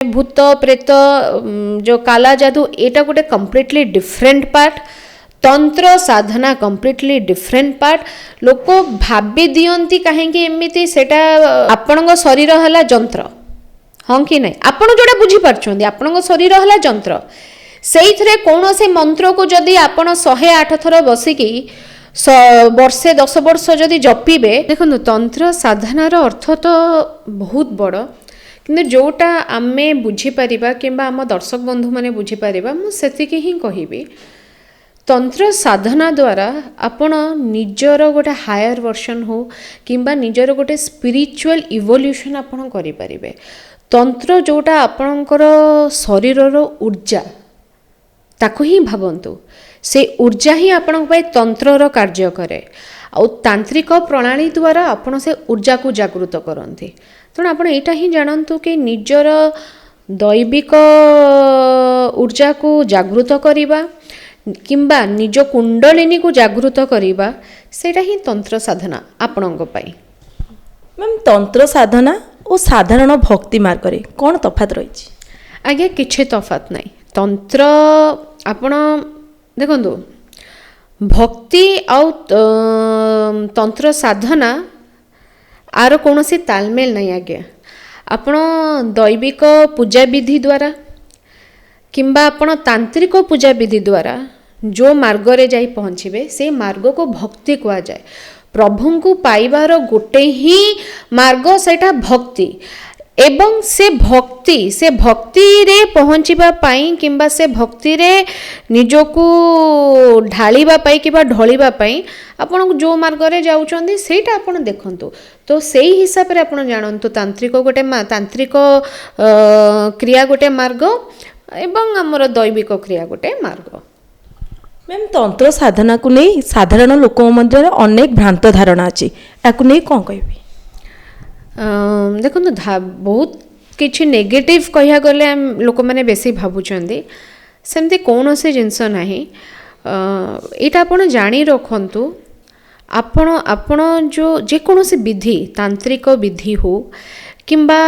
भूत प्रेत जो काला जादू एटा गोटे कम्प्लीटली डिफरेंट पार्ट, तंत्र साधना कम्प्लीटली डिफरेंट पार्ट। लोक भाभी दियंती कहीं एमती सेटा आपण शरीर है जंत्र, हाँ कि नहीं, आपण जोड़ा बुझी पार्छंदी आपण शरीर है जंत्र, से कौन से मंत्र को जदि आपण 108 थर बसिकी वर्षे 10 वर्ष जदि जपिबे, देखो तंत्र साधनार अर्थ तो बहुत बड़, कि जोटा आमे बुझीपर कि आम दर्शक बंधु मैंने बुझीपर मुझे ही कहबी तंत्र साधना द्वारा आपण निजर गोटे हायर वर्सन हो कि निजर गोटे स्पिरिचुअल इवोल्यूशन आपण करें। तंत्र जोटा आपणकर शरीर ऊर्जा ताको ही भावतु, से ऊर्जा ही आपण तंत्रर कार्य करे। आ तांत्रिक प्रणाली द्वारा आपण से ऊर्जा को जागृत करते। तेणु आप यहाँ ही जानतु कि निजर दैविक ऊर्जा को जागृत करवा किंबा निज कुंडलिनी को जागृत करवा, सेटा ही तंत्र साधना आपणों पाई। मैम तंत्र साधना और साधारण भक्ति मार्ग रे कौन तफात रही? आज्ञा किछि तफात नहीं। तंत्र आपण देखंतु भक्ति आउ तंत्र साधना आर कौन सी तालमेल नहीं। आज्ञा आपण दैविक पूजा विधि द्वारा किंबा आपण तांत्रिक पूजा विधि द्वारा जो मार्ग रे जाई पहुँचे से मार्ग को भक्ति कहा जाए। प्रभु को पाइबार गोटे ही मार्ग सेटा भक्ति, एवं से भक्ति रे पहुँचवा पाई किंबा से भक्ति रे निजको ढालिबा पाई किंबा ढलिबा पाई आपण जो मार्ग रे जाउचंदी सेटा आपण देखंतु। तो सेही हिसाब रे आपण जानंतु तांत्रिक गोटे तांत्रिक क्रिया गोटे मार्ग एवं हमर दैविक क्रिया गोटे मार्ग। मैम तंत्र साधना को नहीं साधारण लोक मध्य अनेक भ्रांत धारणा अच्छी, ताकू नहीं कौन कहबी? देखो बहुत किसी नेगेटिव कह गले लोक मैंने बेसी भावुंट, सेमती कौन से जिनस ना यहाँ आप जाणी रखु। आपण जो जेकोसी विधि तांत्रिक विधि हो किंबा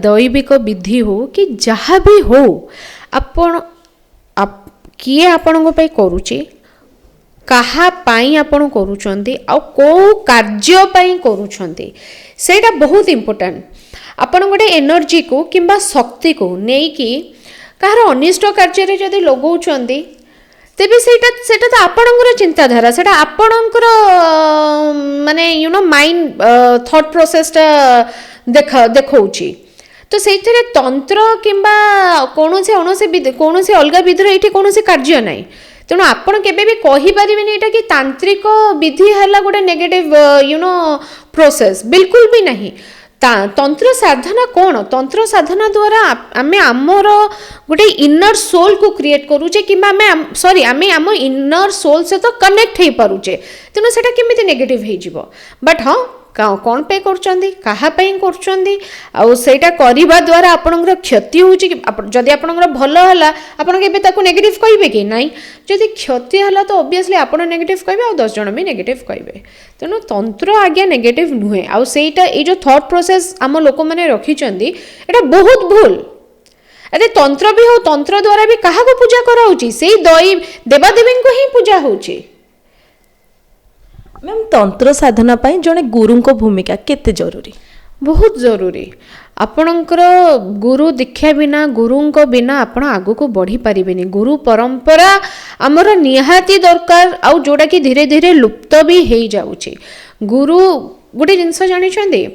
दैविक विधि हो कि जहाँ भी हो आपण किए आपण करुचे कहा पाई आपण करुचंती आ को कार्य पाई करुचंती सेटा बहुत इम्पोर्टेंट। आपण गोटे एनर्जी को किंबा शक्ति को नहीं कि कहार अनिष्ट कार्य रे जदि लगौचंती तेबे सेटा तो आपणकर चिंताधारा, सेटा आपणकर माने यू नो माइंड थॉट प्रोसेसटा देखौची। तो से तंत्र किंबा कौन से अलग विधिर ये कौन से कार्य ना, तेणु आपड़ के कहीपर यहाँ कि तांत्रिक विधि है गोटे नेगेटिव यू नो प्रोसेस, बिल्कुल भी नहीं। तंत्र साधना कौन? तंत्र साधना द्वारा आमे आमर गोटे इनर सोल को क्रिएट करूचे कि आमे आम इनर सोल से तो कनेक्ट हो पारुचे, तेणु सेटा केमिति नेगेटिव हो। बट हाँ कौन पे करछंदी काहापाई करछंदी आउ सेटा करिबा द्वारा आपनकर क्षति होउची कि जदि आपनकर भलो हला आपन केबे ताकू नेगेटिव कहिबे कि नाही, जदि क्षति हला तो ऑब्वियसली आपन नेगेटिव कहिबे आ 10 जण भी नेगेटिव कहिबे। तेनु तंत्र आज्ञा नेगेटिव नुहे। आउ सेटा ए जो थॉट प्रोसेस आम लोक माने रखिचंदी एटा बहुत भूल। अरे तंत्र भी हो, तंत्र द्वारा भी काहा को पूजा करा होची, सेई देवादेवी को ही पूजा होची। मैम तंत्र साधना पाई जने गुरु को भूमिका केते जरूरी? बहुत जरूरी। आपणकर गुरु दीक्षा बिना गुरुंक बिना आपण आगु को बढ़ी पारिबेनी। गुरु परंपरा आमर निहाती दरकार, आउ जोड़ा कि धीरे धीरे लुप्त भी हो जाउची। गुरु गोटे जिनस जानिछंदी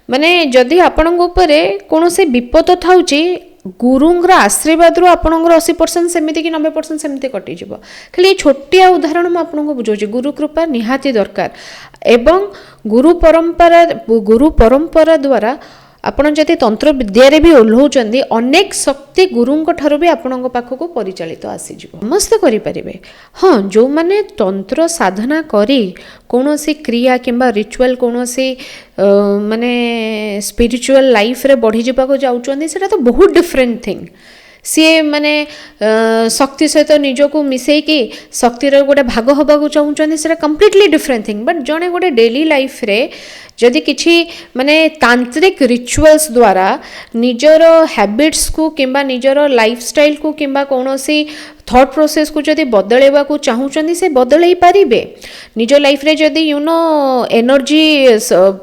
माने जदि आपणक उपरे कौन से विपद थाउची गुरुंर आशीर्वाद रू आपणकर 80% सेमिति कि 90% सेमिति कटिज। खाली छोटिया उदाहरण मुझे आपको बुझाऊँ, गुरु कृपा निहाती दरकार। एवं गुरु परंपरा द्वारा आपण जदि तंत्र विद्यारे भी ओह्लौचंदी अनेक शक्ति गुरुंक ठारू भी आपण पाखक परिचालित आसीजिवो, समस्त करें। हाँ जो माने तंत्र साधना करी कौन सी क्रिया किंबा रिचुअल कौन सी माने स्पिरिचुअल लाइफ रे बढ़ी जावाक जाउचंदी सेटा तो बहुत डिफरेंट थिंग। ସିଏ ମାନେ ଶକ୍ତି ସହିତ ନିଜକୁ ମିଶେଇକି ଶକ୍ତିର ଗୋଟେ ଭାଗ ହେବାକୁ ଚାହୁଁଛନ୍ତି, ସେଇଟା କମ୍ପ୍ଲିଟଲି ଡିଫରେଣ୍ଟ ଥିଙ୍ଗ। ବଟ୍ ଜଣେ ଗୋଟେ ଡେଲି ଲାଇଫରେ ଯଦି କିଛି ମାନେ ତାନ୍ତ୍ରିକ ରିଚୁଆଲ୍ସ ଦ୍ୱାରା ନିଜର ହ୍ୟାବିଟ୍ସକୁ କିମ୍ବା ନିଜର ଲାଇଫଷ୍ଟାଇଲକୁ କିମ୍ବା କୌଣସି ଥଟ୍ ପ୍ରୋସେସକୁ ଯଦି ବଦଳାଇବାକୁ ଚାହୁଁଛନ୍ତି, ସେ ବଦଳାଇ ପାରିବେ। ନିଜ ଲାଇଫରେ ଯଦି ଏନର୍ଜି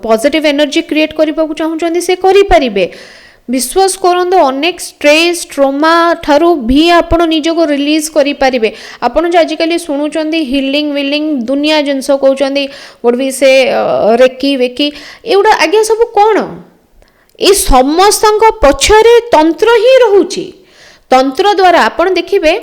ପଜିଟିଭ୍ ଏନର୍ଜି କ୍ରିଏଟ୍ କରିବାକୁ ଚାହୁଁଛନ୍ତି, ସେ କରିପାରିବେ। ବିଶ୍ୱାସ କରନ୍ତୁ, ଅନେକ ଷ୍ଟ୍ରେସ୍ ଟ୍ରୋମା ଠାରୁ ବି ଆପଣ ନିଜକୁ ରିଲିଜ୍ କରିପାରିବେ। ଆପଣ ଯେ ଆଜିକାଲି ଶୁଣୁଛନ୍ତି ହିଲିଂ ୱିଲିଂ ଦୁନିଆ ଜିନିଷ କହୁଛନ୍ତି, ଗୋଟେ ବି ସେ ରେକି ବେକି, ଏଗୁଡ଼ା ଆଜ୍ଞା ସବୁ କ'ଣ? ଏ ସମସ୍ତଙ୍କ ପଛରେ ତନ୍ତ୍ର ହିଁ ରହୁଛି। ତନ୍ତ୍ର ଦ୍ୱାରା ଆପଣ ଦେଖିବେ,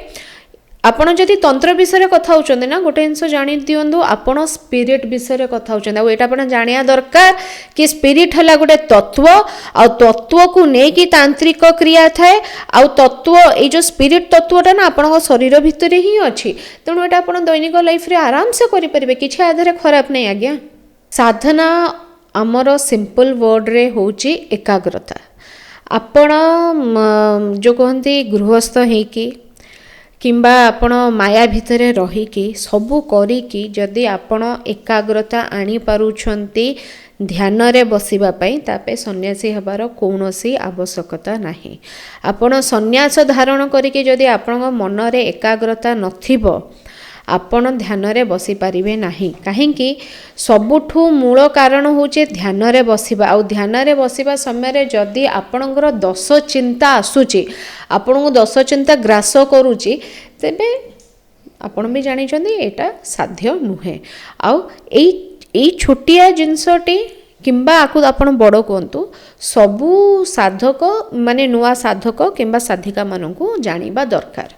ଆପଣ ଯଦି ତନ୍ତ୍ର ବିଷୟରେ କଥା ହେଉଛନ୍ତି ନା, ଗୋଟେ ଜିନିଷ ଜାଣି ଦିଅନ୍ତୁ, ଆପଣ ସ୍ପିରିଟ୍ ବିଷୟରେ କଥା ହେଉଛନ୍ତି। ଆଉ ଏଇଟା ଆପଣ ଜାଣିବା ଦରକାର କି ସ୍ପିରିଟ୍ ହେଲା ଗୋଟେ ତତ୍ତ୍ୱ, ଆଉ ତତ୍ତ୍ୱକୁ ନେଇକି ତାନ୍ତ୍ରିକ କ୍ରିୟା ଥାଏ। ଆଉ ତତ୍ତ୍ୱ, ଏଇ ଯେଉଁ ସ୍ପିରିଟ୍ ତତ୍ତ୍ୱଟା ନା ଆପଣଙ୍କ ଶରୀର ଭିତରେ ହିଁ ଅଛି। ତେଣୁ ଏଇଟା ଆପଣ ଦୈନିକ ଲାଇଫରେ ଆରାମସେ କରିପାରିବେ, କିଛି ଆ ଦେହରେ ଖରାପ ନାହିଁ ଆଜ୍ଞା। ସାଧନା ଆମର ସିମ୍ପଲ ୱାର୍ଡ଼ରେ ହେଉଛି ଏକାଗ୍ରତା। ଆପଣ ଯେଉଁ କୁହନ୍ତି ଗୃହସ୍ଥ ହେଇକି କିମ୍ବା ଆପଣ ମାୟା ଭିତରେ ରହିକି ସବୁ କରିକି ଯଦି ଆପଣ ଏକାଗ୍ରତା ଆଣିପାରୁଛନ୍ତି ଧ୍ୟାନରେ ବସିବା ପାଇଁ, ତାପରେ ସନ୍ନ୍ୟାସୀ ହେବାର କୌଣସି ଆବଶ୍ୟକତା ନାହିଁ। ଆପଣ ସନ୍ନ୍ୟାସ ଧାରଣ କରିକି ଯଦି ଆପଣଙ୍କ ମନରେ ଏକାଗ୍ରତା ନଥିବ, ଆପଣ ଧ୍ୟାନରେ ବସିପାରିବେ ନାହିଁ। କାହିଁକି? ସବୁଠୁ ମୂଳ କାରଣ ହେଉଛି ଧ୍ୟାନରେ ବସିବା। ଆଉ ଧ୍ୟାନରେ ବସିବା ସମୟରେ ଯଦି ଆପଣଙ୍କର ଦୋଷ ଚିନ୍ତା ଆସୁଛି, ଆପଣଙ୍କୁ ଦୋଷ ଚିନ୍ତା ଗ୍ରାସ କରୁଛି, ତେବେ ଆପଣ ବି ଜାଣିଛନ୍ତି ଏଇଟା ସାଧ୍ୟ ନୁହେଁ। ଆଉ ଏଇ ଛୋଟିଆ ଜିନିଷଟି କିମ୍ବା ଆକୁ ଆପଣ ବଡ଼ କୁହନ୍ତୁ, ସବୁ ସାଧକ ମାନେ ନୂଆ ସାଧକ କିମ୍ବା ସାଧିକାମାନଙ୍କୁ ଜାଣିବା ଦରକାର।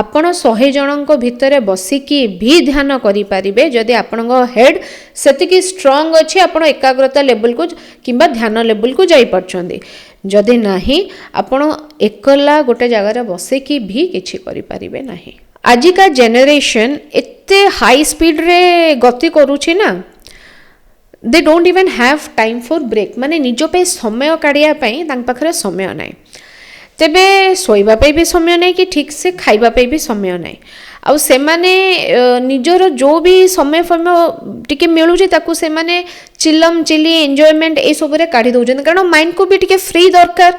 ଆପଣ 100 ଜଣଙ୍କ ଭିତରେ ବସିକି ବି ଧ୍ୟାନ କରିପାରିବେ ଯଦି ଆପଣଙ୍କ ହେଡ୍ ସେତିକି ଷ୍ଟ୍ରଙ୍ଗ ଅଛି, ଆପଣ ଏକାଗ୍ରତା ଲେବୁଲକୁ କିମ୍ବା ଧ୍ୟାନ ଲେବୁଲକୁ ଯାଇପାରୁଛନ୍ତି। ଯଦି ନାହିଁ, ଆପଣ ଏକଲା ଗୋଟେ ଜାଗାରେ ବସିକି ବି କିଛି କରିପାରିବେ ନାହିଁ। ଆଜିକା ଜେନେରେସନ୍ ଏତେ ହାଇ ସ୍ପିଡ଼ରେ ଗତି କରୁଛି ନା, they don't even have time for break. ମାନେ ନିଜ ପାଇଁ ସମୟ କାଢ଼ିବା ପାଇଁ ତାଙ୍କ ପାଖରେ ସମୟ ନାହିଁ। ତେବେ ଶୋଇବା ପାଇଁ ବି ସମୟ ନାହିଁ, କି ଠିକ୍ସେ ଖାଇବା ପାଇଁ ବି ସମୟ ନାହିଁ। ଆଉ ସେମାନେ ନିଜର ଯେଉଁ ବି ସମୟ ଟିକେ ମିଳୁଛି, ତାକୁ ସେମାନେ ଚିଲମ ଚିଲି ଏନ୍ଜୟମେଣ୍ଟ ଏଇସବୁରେ କାଢ଼ି ଦେଉଛନ୍ତି, କାରଣ ମାଇଣ୍ଡକୁ ବି ଟିକେ ଫ୍ରି ଦରକାର।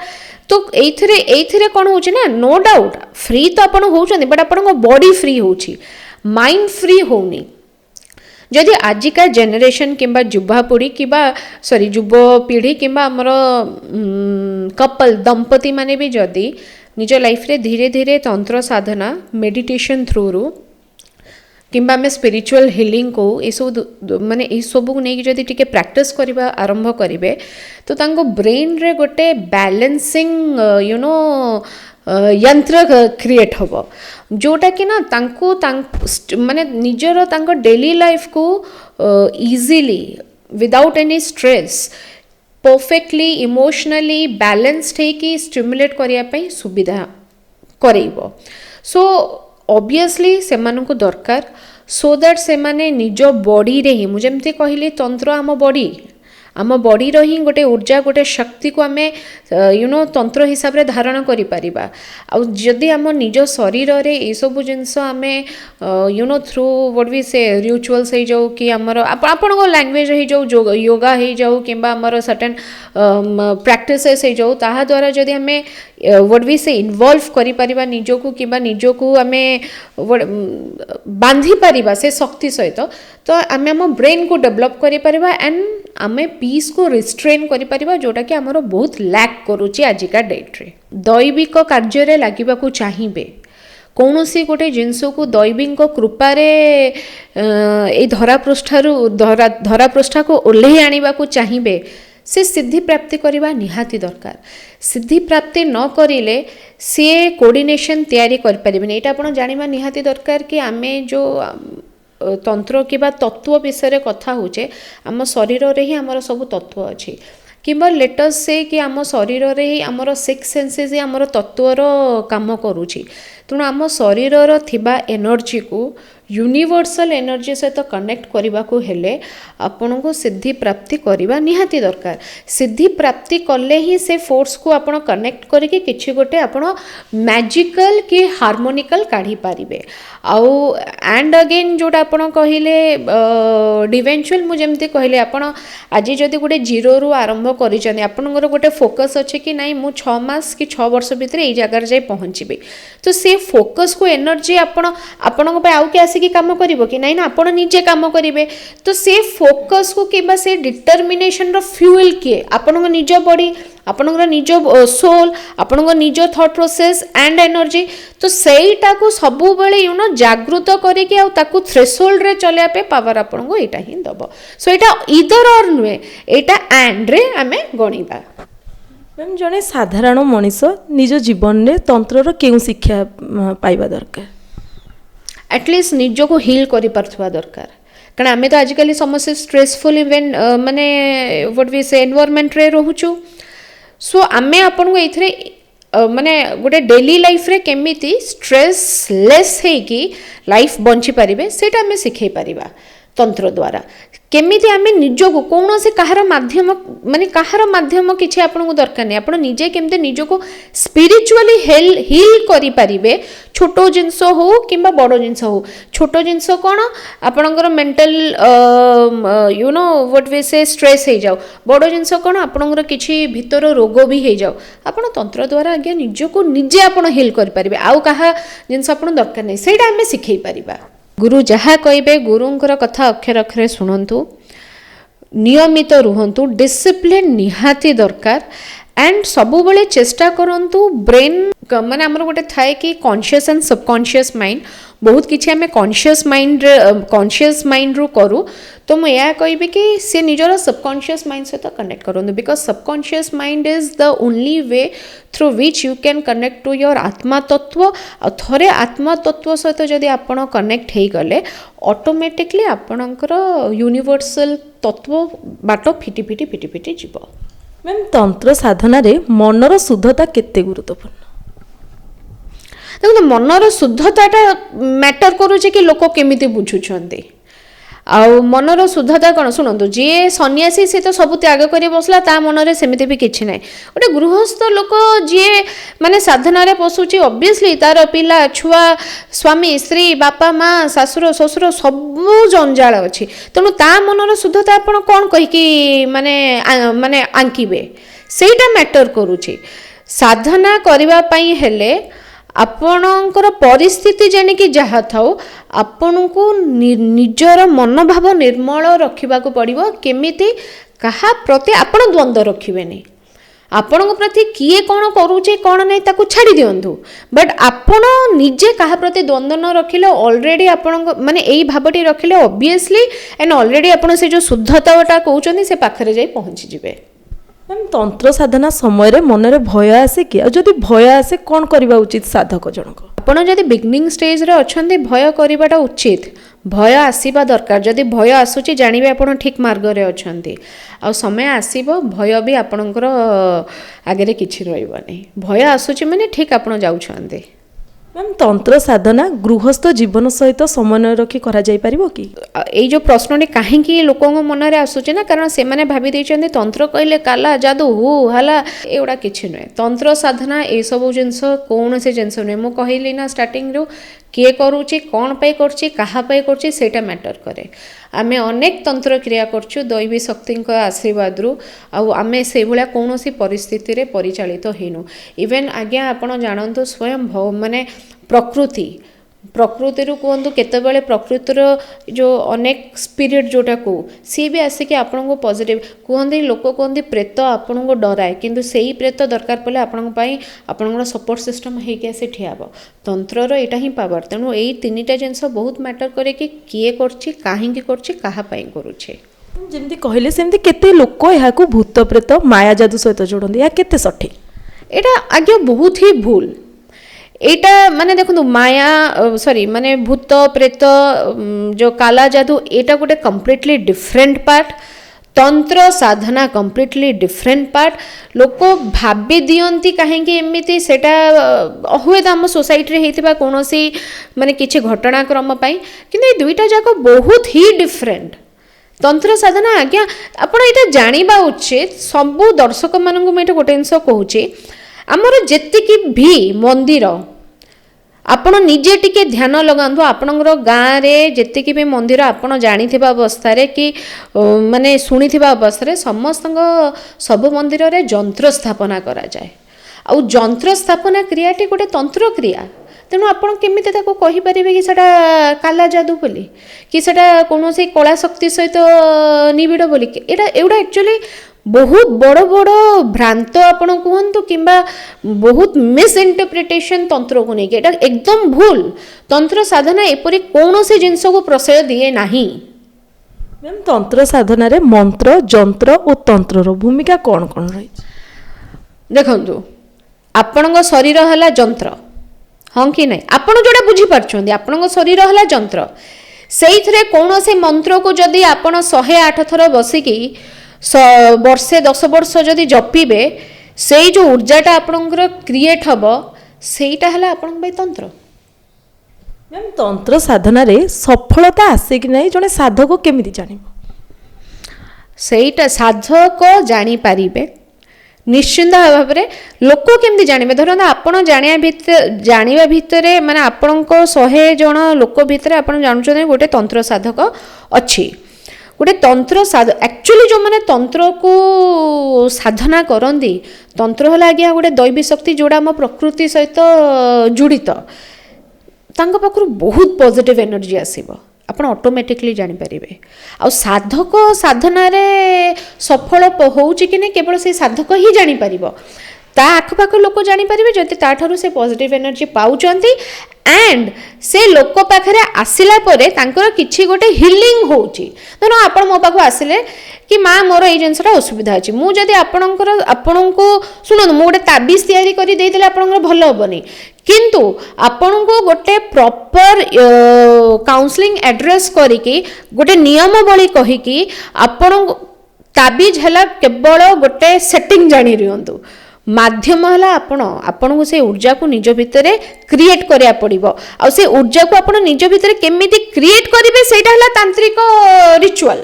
ତ ଏଇଥିରେ କ'ଣ ହେଉଛି ନା, ନୋ ଡାଉଟ୍ ଫ୍ରି ତ ଆପଣ ହେଉଛନ୍ତି, ବଟ୍ ଆପଣଙ୍କ ବଡି ଫ୍ରି ହେଉଛି, ମାଇଣ୍ଡ ଫ୍ରି ହେଉନି। ଯଦି ଆଜିକା ଜେନେରେସନ୍ କିମ୍ବା ଯୁବପିଢ଼ି କିମ୍ବା ଆମର କପଲ୍ ଦମ୍ପତି ମାନେ ବି ଯଦି ନିଜ ଲାଇଫରେ ଧୀରେ ଧୀରେ ତନ୍ତ୍ର ସାଧନା ମେଡ଼ିଟେସନ୍ ଥ୍ରୁରୁ କିମ୍ବା ଆମେ ସ୍ପିରିଚୁଆଲ୍ ହିଲିଂ କହୁ, ମାନେ ଏଇସବୁକୁ ନେଇକି ଯଦି ଟିକେ ପ୍ରାକ୍ଟିସ୍ କରିବା ଆରମ୍ଭ କରିବେ, ତ ତାଙ୍କ ବ୍ରେନ୍ରେ ଗୋଟେ ବ୍ୟାଲେନ୍ସିଂ ଯନ୍ତ୍ର କ୍ରିଏଟ୍ ହେବ, ଯେଉଁଟାକି ନା ତାଙ୍କୁ ମାନେ ନିଜର ତାଙ୍କ ଡେଲି ଲାଇଫକୁ easily without any stress perfectly emotionally balanced ହେଇକି ଷ୍ଟିମ୍ୟୁଲେଟ୍ କରିବା ପାଇଁ ସୁବିଧା କରେଇବ। ସୋ ଅବଭିୟସଲି ସେମାନଙ୍କୁ ଦରକାର, ସୋ ଦ୍ୟାଟ୍ ସେମାନେ ନିଜ ବଡ଼ିରେ ହିଁ, ମୁଁ ଯେମିତି କହିଲି ତନ୍ତ୍ର ଆମ ବଡ଼ିର ହିଁ ଗୋଟେ ଉର୍ଜା, ଗୋଟେ ଶକ୍ତିକୁ ଆମେ ତନ୍ତ୍ର ହିସାବରେ ଧାରଣ କରିପାରିବା। ଆଉ ଯଦି ଆମ ନିଜ ଶରୀରରେ ଏଇସବୁ ଜିନିଷ ଆମେ ଥ୍ରୁ ବି ସେ ରିଚୁଆଲ୍ସ ହେଇଯାଉ କି ଆମର ଆପଣଙ୍କ ଲାଙ୍ଗୁଏଜ ହେଇଯାଉ, ୟୋଗା ହେଇଯାଉ କିମ୍ବା ଆମର ସର୍ଟେନ୍ ପ୍ରାକ୍ଟିସେସ୍ ହେଇଯାଉ, ତାହା ଦ୍ୱାରା ଯଦି ଆମେ ବି ସେ ଇନଭଲ୍ଭ କରିପାରିବା ନିଜକୁ କିମ୍ବା ନିଜକୁ ଆମେ ବାନ୍ଧିପାରିବା ସେ ଶକ୍ତି ସହିତ, ତ ଆମେ ଆମ ବ୍ରେନ୍କୁ ଡେଭଲପ୍ କରିପାରିବା ଆଣ୍ଡ ଆମେ ପିସ୍କୁ ରିଷ୍ଟ୍ରେନ୍ କରିପାରିବା, ଯେଉଁଟାକି ଆମର ବହୁତ ଲ୍ୟାକ୍ କରୁଛି ଆଜିକା ଡେଟ୍ରେ। ଦୈବିକ କାର୍ଯ୍ୟରେ ଲାଗିବାକୁ ଚାହିଁବେ, କୌଣସି ଗୋଟେ ଜିନିଷକୁ ଦୈବିକ କୃପାରେ ଏଇ ଧରାପୃଷ୍ଠକୁ ଓହ୍ଲେଇ ଆଣିବାକୁ ଚାହିଁବେ, ସେ ସିଦ୍ଧି ପ୍ରାପ୍ତି କରିବା ନିହାତି ଦରକାର। ସିଦ୍ଧି ପ୍ରାପ୍ତି ନ କରିଲେ ସିଏ କୋର୍ଡ଼ିନେସନ୍ ତିଆରି କରିପାରିବେନି। ଏଇଟା ଆପଣ ଜାଣିବା ନିହାତି ଦରକାର କି ଆମେ ଯେଉଁ ତନ୍ତ୍ର କିମ୍ବା ତତ୍ତ୍ୱ ବିଷୟରେ କଥା ହେଉଛେ, ଆମ ଶରୀରରେ ହିଁ ଆମର ସବୁ ତତ୍ତ୍ୱ ଅଛି, କିମ୍ବା ଲେଟସ୍ ସେ କି ଆମ ଶରୀରରେ ହିଁ ଆମର 6 ସେନ୍ସେସ୍ ହିଁ ଆମର ତତ୍ତ୍ୱର କାମ କରୁଛି। ତେଣୁ ଆମ ଶରୀରର ଥିବା ଏନର୍ଜିକୁ यूनिवर्सल एनर्जी सहित कनेक्ट करने को हेले आपन को सिद्धि प्राप्ति करवा निहाती दरकार सिद्धि प्राप्ति कले ही से फोर्स को आपन कनेक्ट करके किछि गोटे आपन मैजिकल कि हार्मोनिकल काढ़ी पारिबे आउ एंड अगेन जोटा आपन कहिले डिवेंचुअल मु जेमती कहिले आपन आज जदि गोटे जीरो रु आरंभ करिसनी आपनकर गोटे फोकस अछि कि नाही मु 6 मास कि 6 वर्ष भीतर एई जगार जाय पहुंचीबे तो से फोकस को एनर्जी आपन पे आउ के आसिकी काम करिवो कि नाही ना आपन निजे काम करिवे तो से फोकस को किबा से डिटरमिनेशन रो फ्यूल किए आपन निज बॉडी आपनकर निज सोल आपनकर निज थॉट प्रोसेस एंड एनर्जी तो सेटा को सबु बेले यू नो जागृत करिके आ ताकू थ्रेशोल्ड रे चले पे पावर आपन को एटा ही दबो सो एटा ईदर और नुए एटा एंड रे हमें गणिबा मैम जने साधारण मनीष निज जीवन में तंत्र केउ शिक्षा पाइबा दरकार एटलिस्ट निज को हील करि परथवा दरकार कारण आमे तो आजिकली समस्त स्ट्रेसफुल इवेंट माने व्हाट वी से एनवायरनमेंट रे रहूचु सो आमे आपन को एथरे माने गोटे डेली लाइफ रे केमिति स्ट्रेस लेस है कि लाइफ बंची पारिबे सेटा आमे सिखै परिबा तंत्र द्वारा केमिति आमे निज को कौन से कहार माध्यम माने कहार माध्यम किछि आपन को दरकार नै आपन निजे केमते निज को स्पिरिचुअली हील करि परिबे छोटो जिंस हो किंबा बड़ो जिंस हो छोटो जिंस कोन आपनकर mental you know what we say stress हे जाओ बड़ो जिंस कोन आपनकर किछि भीतर रोग भी हे जाओ आपन तंत्र द्वारा आगे निज को निजे आपन हील करि परिबे आउ कहा जिंस आपन दरकार नै सेटा आमे सिखै परिबा गुरु जहाँ कहे गुरुंकर कथा अक्षर अक्षरे शुणु नियमित रुहतु डिसिप्लिन निहाती दरकार एंड सबु बेले चेष्टा करंतु ब्रेन माने हमर गोटे थाए कि कॉन्शियस एंड सबकॉन्शियस माइंड बहुत किछि हमें कॉन्शियस माइंड रू करू तो मैं या कहबी कि से निजर सबकॉन्शियस माइंड सहित कनेक्ट करंतु because subconscious mind is the only way through which you can connect to your आत्मा तत्व आ थरे आत्मा तत्व सहित जदि आपण कनेक्ट हे गले ऑटोमेटिकली आपणकर यूनिवर्सल तत्व बाट फिटी फिटी फिटी फिटी जीव मैम तंत्र साधना रे मनर शुद्धता केते गुरुत्वपूर्ण देखो मनर शुद्धता मैटर करुचे कि लोक केमिति बुझुछंती आउ मनर शुद्धता कौन शुणु जी सन्यासी सी तो सब त्याग कर बसला ता मनरे सेमिति भी किछि नै गोटे गृहस्थ लोक जी माने साधना रे पशुची ऑब्वियसली तार पिला छुआ स्वामी स्त्री बापा माँ शाशुर ससुर सबु जंजाल अछि तेणु ता मनर शुद्धता आपण कोन कहि कि माने माने आंकिबे सेटा मैटर करूची साधना करबा पई हेले आपणकर परिस्थिति जेणिकी जहाँ थाउ आपण को निजर मनोभाव निर्मल रखा पड़ो केमिति कहा प्रति आपण द्वंद्व रखिबेनी आपण प्रति किए कौन करूचे कौन नहीं ताकू छाड़ी दियंतु बट आपण निजे कहा प्रति द्वंद्व न रखिले ऑलरेडी आपण माने एई भावटी रखिले ऑब्वियसली एंड ऑलरेडी आपण से जो शुद्धताटा कहउचनी से पाखरे जाई पहुंची जिवे मैम तंत्र साधना समय मन में भय आसे कि जदि भय आसे कौन करबा उचित साधक जनक आपण जदि बिगनिंग स्टेज रे अछंती भय करबाटा उचित भय आसीबा दरकार जदि भय आसुची जानिबे आपण ठीक मार्ग रे अछंती आ समय आसीबो भय भी आपणकर आगे रे किछि रहइबनी भय आसुची माने ठीक आपण जाउछंती मैम तंत्र साधना गृहस्थ जीवन सहित समन्वय रखी करा जाई परिबो कि एई जो प्रश्नटी काहेकि लोकंग मन रे आसुची ना कारण से माने भाबी दैछन्ते तंत्र कहले काला जादू हु हला एउडा किछि नै तंत्र साधना ए सब जिंस कोन से जिंस नै मु कहिली ना स्टार्टिंग रो किए करूची कौन पे करची कहा पे करची सेटा मैटर करे आमे अनेक तंत्र क्रिया करछु दैवी शक्ति आशीर्वाद रु आमे से भलिया कोनोसी परिस्थिति रे परिचालित हेनु इवन आज्ञा आपण जानंतु स्वयं माने प्रकृति रु कहतु केतबेले प्रकृतिर जो अनेक स्पिरिट जोटा को सी भी आसिक आपण को पॉजिटिव कहते लोक कहते प्रेत आपण को डराए किंतु सेही प्रेत दरकार पड़े आपण सपोर्ट सिस्टम होके आसी ठिया तंत्र एटा ही पावर तेणु यही तीनटा जिनस बहुत मैटर करे कि किए करछि काहेकि करछि कहा पई करूछे जेमती कहले सेमती केते लोक एहाकू भूत प्रेत माया जादू सहित जोड़ନ୍ତି या केते सठी एटा आज्ञा बहुत ही भूल एटा माने देखो माया सॉरी माने भूत प्रेत जो काला जादू एटा गोटे कम्प्लीटली डिफरेंट पार्ट तंत्र साधना कम्प्लीटली डिफरेंट पार्ट लोक भाभी दियंती कहीं एमती सेटा हुए तो आम सोसाइटी होता कौन माने किसी घटनाक्रम कि दुईटा जाक बहुत ही डिफरेंट तंत्र साधना आज्ञा आपण ये जाना उचित सबू दर्शक मानक मुझे गोटे जिनस कहूँ आमर जी भी मंदिर आपण निजे टिके ध्यान लगातु आपणकर गाँव में जी भी मंदिर आपड़ जानी अवस्था कि माने शुणी अवस्था समस्त सब मंदिर रे जंत्र स्थापना करा जाए आ जंत्र स्थापना क्रियाटी गोटे तंत्र क्रिया तेणु आपण केमिति ताको कहि परिबे कि सेटा काला जादू बोली कि सेटा कोनोसी कला शक्ति सहित निबिड़ बोली एटा एउडा एक्चुअली बहुत बड़ बड़ भ्रांत आपण कहतु कि बहुत मिस इंटरप्रिटेशन तंत्र को लेकिन एटा एकदम भूल तंत्र साधना एपरी कौन से जिनस को प्रश्रय दिए नाही। मैम तंत्र साधना रे मंत्र जंत्र और तंत्र रो भूमिका कौन कौन रही देखंतु आपणक शरीर हला जंत्र हाँ कि नहीं आपण जोड़ा बुझी पारछोंदी आपणक शरीर हला जंत्र सेइथरे कौन से मंत्र को जदि आपण 108 थर बसिकी वर्षे 10 वर्ष जदि जपिबे से जो ऊर्जाटा आपणकर क्रिएट हम सेटा हला आपण तंत्र। मैम तंत्र साधना रे सफलता आसे कि नहीं जने साधक केमिति जानिबो सेटा साधक जानी पारिबे निश्चिंत भाव में लोक केमती जानवे धर आपड़ जाना भितर माने आपण 100 जन लोक भितर आप जानते गोटे तंत्र साधक अच्छी गोटे तंत्र एक्चुअली जो मैंने तंत्र को साधना करती तंत्र है आज्ञा गोटे दैवी शक्ति जोड़ा आम प्रकृति सहित जुड़ित पाखु बहुत पॉजिटिव एनर्जी आसब आप ऑटोमेटिकली जानीपारे आ साधक साधना सफल होउची कि नहीं केवल से साधक ही जानीपर ता आखपाख लोक जानीपारे जदि ताठारु से पॉजिटिव एनर्जी पाउचंती एंड से लोक पाखरे आसिला परे तांकर किछि गोटे हिलिंग होउची धर आपण मो पाखु आसिले कि माँ मोर ये जिनसटा असुविधा अछि मु जदि आपणको शुणु मु गोटे ताबिज तैयारी करि देइतले आपणकर भल होबनी किंतु आपणको गोटे प्रॉपर काउंसलिंग एड्रेस करिकि गोटे नियमावली कहिकि आपण ताबिज हला केवल गोटे सेटिंग जानि रियंतु माध्यम है आपण को से ऊर्जा को निज भितर क्रिएट करिया पड़िबो आ से ऊर्जा को आपण निज भितर केमिति क्रिएट करिवे सेटा हला तांत्रिक रिचुअल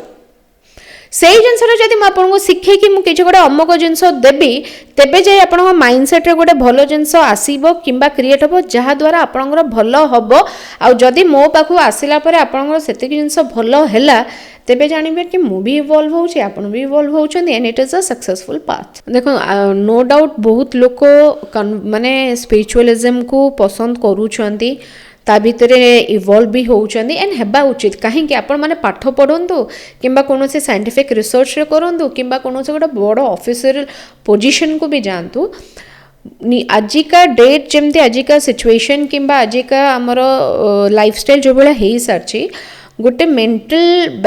से जिनस जदि मुझे शिखे कि मुझे किसी गोटे अमुक जिनस देवी तेबे जाए आप माइंडसेट गोटे भल जिनस आसब कि क्रिएट हम जहाद्वारा आपंकर भल हम आदि मो पाखु आसला आपंकर से जिनस भल है तेबे जानवे कि मु भी इवॉल्व होउछि आपण भी इवॉल्व होउछन and it is a successful path. देखो नो डाउट बहुत लोक माने स्पिरिचुअलिज्म को पसंद करूछंती ता भितर इवॉल्व भी होउछंती एंड हेबा उचित कहीं आपण माने पाठ पढ़ंतु किंबा कोनो से साइंटिफिक रिसर्च रे करंतु किंबा कोनो से गोटे बड़ ऑफिसर पोजीशन को भी जानतु आजिका डेट जमती आजिका सिचुएशन किंबा आजिका आमर लाइफस्टाइल जो भाया हो सारी गोटे मेंटल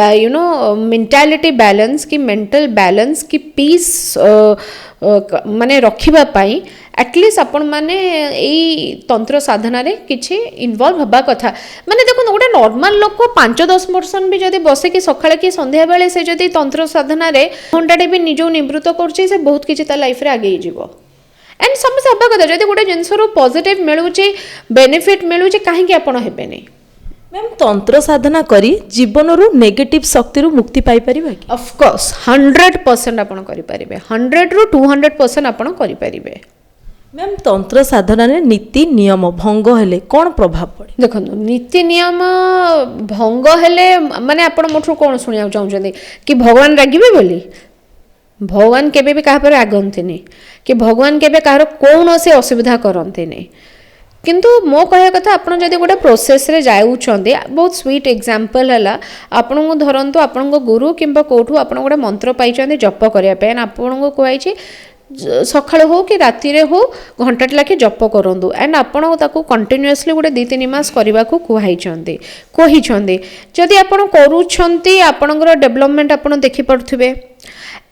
मेंटालिटी बैलेंस कि मेंटल बैलेंस कि पीस माने रखिबा पाई एटलिस्ट आपण माने एई तंत्र साधना रे किछि इन्वॉल्व हबा कथा माने देखो गोटे नॉर्मल लोक 5-10 वर्ष भी जदि बसे कि सकाळे कि संध्या बेले से जदि तंत्र साधना रे घंटाटे भी निजो निवृत्त करछि से बहुत किछि ता लाइफ रे आगे जीवो एंड समस्या हबा कथा जदि गोटे जिनस रो पॉजिटिव मिलुछि बेनिफिट मिलुछि काहे कि आपण हेबे नै मैम तंत्र साधना करी जीवन रू नेगेटिव शक्ति रू मुक्ति पाई परिबा कि ऑफ कोर्स 100% आपण करि परिबे 100 रू 200% आपण करि परिबे। मैम तंत्र साधना रे नीति नियम भंग हेले कोन प्रभाव पड़े देखो नीति नियम भंग हेले माने आपण मोठू कोन सुनिया चाहउछथि कि भगवान रागिबे बोली भगवान केबे भी कहा पर आगंतिनी कि भगवान केबे कहार कोन से असुविधा करंतिनी किंतु मो कहया कथा आपण जदि गोटे प्रोसेस रे जाउछंती बहुत स्वीट एग्जांपल हला आपण को धरंतु आपण को गुरु किंबा कोठू आपण गोटे मंत्र पाइछंती जप करिया पे आपण को कहैछि सकाळ हो कि राति रे हो घंटाटे लाखे जप करंतु एंड आपण ताको कंटिन्यूअसली गोटे 2-3 मास करबा को कहैछंती कहिछंती जदि आपण करूछंती आपणकर डेवलपमेंट आपण देखि पड़थुबे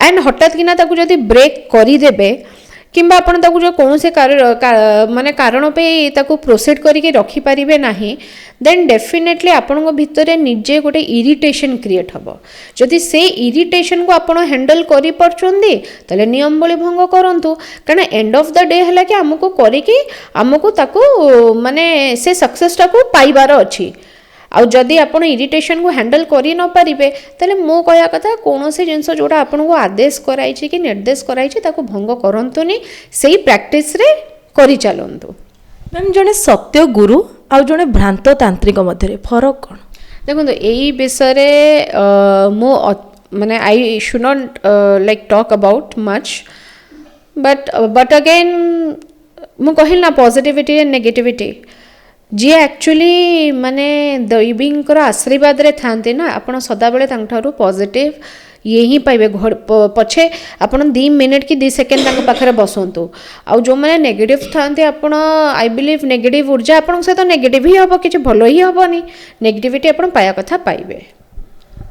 एंड हठात किना ताको जदि ब्रेक करि देबे किंबा आपण ताकू जो कौन से माने कारण पे ताकू प्रोसीड करके रखिपारे ना देन डेफिनेटली आपण भितर निजे गोटे इरिटेशन क्रिएट हम जदि से इरिटेशन को आपण हैंडल करि परछोंदी तले नियमावली भंग करंतु कारण एंड ऑफ द डे है कि आमको करिकी आमको ताकू माने से सक्सेस टाकू पाइबार अछि आउ जदि आपण इरिटेशन को हैंडल करि न पारिबे तले मो कहया कथा कोनोसी जिंस जोटा आपण को आदेश कराई छी कि निर्देश कराई छी ताकू भंग करंतुनी सेही प्रैक्टिस रे करि चलंतु। मैम जने सत्य गुरु आउ जने भ्रांत तांत्रिक मध्य फरक कौन देखो यही विषय मो माने I should not like talk about much but again मु कहिल ना पॉजिटिविटी एंड नेगेटिविटी जी एक्चुअली माने दैवींकर आशीर्वाद रे थांते ना आपण सदा बेले तांठारु पॉजिटिव ये ही पाइबे घर पछे आपण 2 मिनिट कि 2 सेकेंड तांको पाखरे बसंतु आउ जो माने नेगेटिव थांते आपण आई बिलीव नेगेटिव ऊर्जा आपण से तो नेगेटिव ही हबो किछ भलो ही हबोनी नेगेटिविटी आपण पाया कथा पाइबे।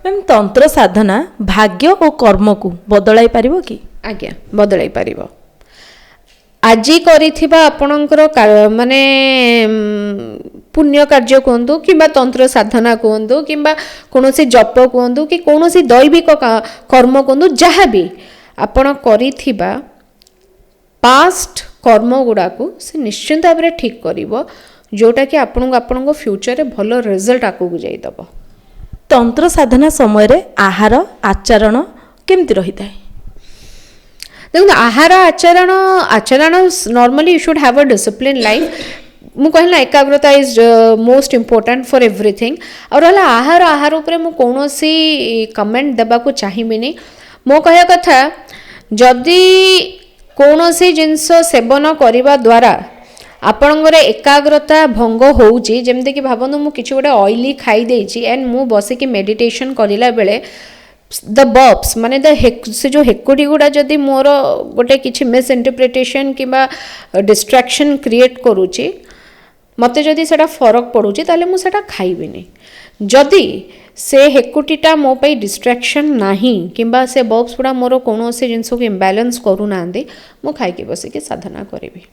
मैम तंत्र साधना भाग्य और कर्म को बदलाई पारिबो कि आज्ञा बदलाई पारिबो आजी करिथिबा आपणकर माने पुण्य कार्य कहतु कि तंत्र साधना कहतु कि कौन जप कहतु कि कौन दैविक कर्म कहतु जहाँ भी आपण करिथिबा पास्ट कर्म गुड़ा को से निश्चिंत भाव में ठीक करिवो जोटा कि आपण फ्यूचर रे भलो रिजल्ट आकु जाइदबो। तंत्र साधना समय रे आहार आचरण केमति रहिताय देखो आहार आचरण आचरण normally you should have a discipline life मु कहला एकाग्रता is most important for everything और आहार आहार उपरे मु कौनसी कमेंट देबा को चाहिबिनी मो कहया कथा जदि कौनसी जिंस सेवन करने द्वारा आपणकर एकाग्रता भंग होउची जेमते कि भाबनु मु किछि गोटे ऑयली खाई देछि एंड मु बसिकी मेडिटेशन करिला बेले द बॉब्स माने से जो हेकुड़ी गुड़ा जदि मोर गोटे किछि मिस इंटरप्रिटेशन किबा डिस्ट्रैक्शन क्रिएट करूची मते जदि सेटा फरक पड़ुची ताले मु सेटा खाइबिनी जदि से हेकुटीटा मो पई डिस्ट्रैक्शन नाही किबा से बॉब्स गुड़ा मोर कोनोसी जिंस को इम्बैलेंस करू नांदी मु खाई के बसिकी साधना करिबी।